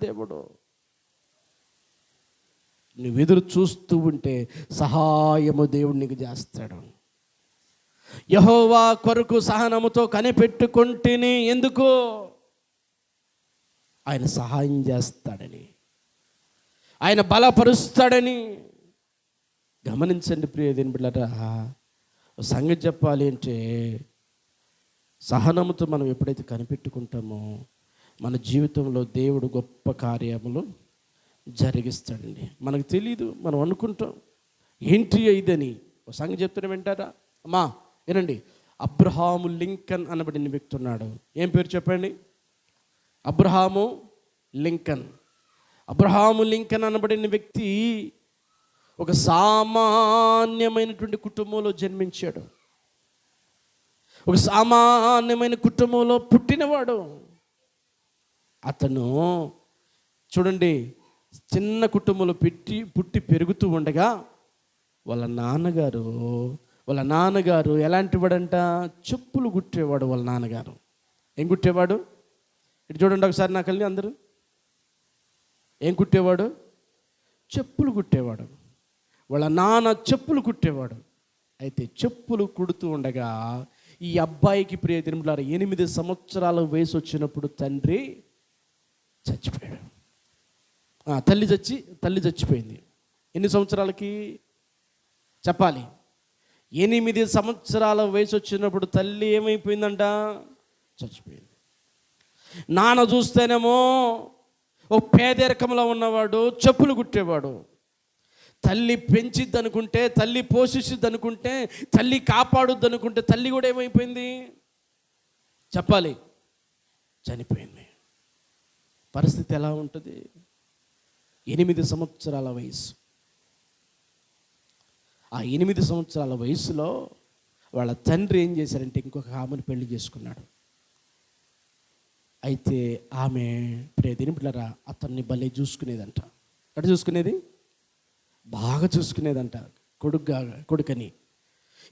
దేవుడు. నువ్వు ఎదురు చూస్తూ ఉంటే సహాయము దేవుడు నీకు చేస్తాడు. యెహోవా కొరకు సహనముతో కనిపెట్టుకుంటేనే, ఎందుకు? ఆయన సహాయం చేస్తాడని, ఆయన బలపరుస్తాడని. గమనించండి ప్రియ దేవుని బిడ్డలారా, సంగతి చెప్పాలి అంటే సహనముతో మనం ఎప్పుడైతే కనిపెట్టుకుంటామో మన జీవితంలో దేవుడు గొప్ప కార్యములు జరిగిస్తాడండి. మనకు తెలీదు, మనం అనుకుంటాం ఏంటి ఇదని. ఒక సంగతి చెప్తున్నా వింటారా అమ్మా? వినండి. అబ్రహాము లింకన్ అనబడిన వ్యక్తి ఉన్నాడు. ఏం పేరు చెప్పండి? అబ్రహాము లింకన్. అబ్రహాము లింకన్ అనబడిన వ్యక్తి ఒక సామాన్యమైనటువంటి కుటుంబంలో జన్మించాడు. ఒక సామాన్యమైన కుటుంబంలో పుట్టినవాడు. అతను చూడండి, చిన్న కుటుంబంలో పుట్టి పెరుగుతూ ఉండగా వాళ్ళ నాన్నగారు ఎలాంటి వాడంట? చెప్పులు కుట్టేవాడు. వాళ్ళ నాన్నగారు ఏం కుట్టేవాడు? ఇటు చూడండి ఒకసారి నా కళ్ళని అందరూ. ఏం కుట్టేవాడు? చెప్పులు కుట్టేవాడు. వాళ్ళ నాన్న చెప్పులు కుట్టేవాడు. అయితే చెప్పులు కుడుతూ ఉండగా ఈ అబ్బాయికి ప్రియ దేవులారా 8 సంవత్సరాల వయసు వచ్చినప్పుడు తండ్రి చచ్చిపోయాడు. తల్లి చచ్చిపోయింది. ఎన్ని సంవత్సరాలకి చెప్పాలి? 8 సంవత్సరాల వయసు వచ్చినప్పుడు తల్లి ఏమైపోయిందంట? చచ్చిపోయింది. నాన్న చూస్తేనేమో ఒక పేదరికంలో ఉన్నవాడు, చెప్పులు కుట్టేవాడు. తల్లి పెంచిద్ది అనుకుంటే, తల్లి పోషిస్తుంది అనుకుంటే, తల్లి కాపాడుద్ది అనుకుంటే, తల్లి కూడా ఏమైపోయింది చెప్పాలి? చనిపోయింది. పరిస్థితి ఎలా ఉంటుంది? 8 సంవత్సరాల వయసు. ఆ 8 సంవత్సరాల వయసులో వాళ్ళ తండ్రి ఏం చేశారంటే ఇంకొక ఆమెను పెళ్లి చేసుకున్నాడు. అయితే ఆమె ప్రియ దేవుని బిడ్డలారా అతన్ని భలే చూసుకునేదంట. ఎక్కడ చూసుకునేది? బాగా చూసుకునేదంట కొడుకని.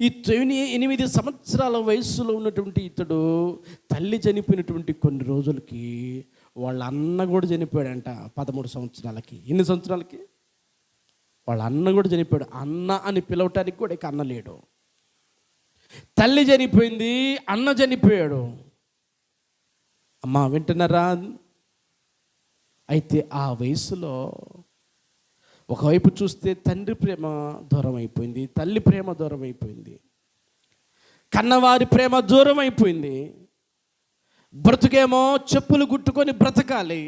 ఈ 8 సంవత్సరాల వయసులో ఉన్నటువంటి ఇతడు తల్లి చనిపోయినటువంటి కొన్ని రోజులకి వాళ్ళ అన్న కూడా చనిపోయాడంట. 13 సంవత్సరాలకి. ఎన్ని సంవత్సరాలకి? వాళ్ళ అన్న కూడా చనిపోయాడు. అన్న అని పిలవటానికి కూడా ఇక అన్న లేడు. తల్లి చనిపోయింది, అన్న చనిపోయాడు. అమ్మా వింటున్నారా? అయితే ఆ వయసులో ఒకవైపు చూస్తే తండ్రి ప్రేమ దూరం అయిపోయింది, తల్లి ప్రేమ దూరం అయిపోయింది, కన్నవారి ప్రేమ దూరం అయిపోయింది. బ్రతుకేమో చెప్పులు కుట్టుకొని బ్రతకాలి.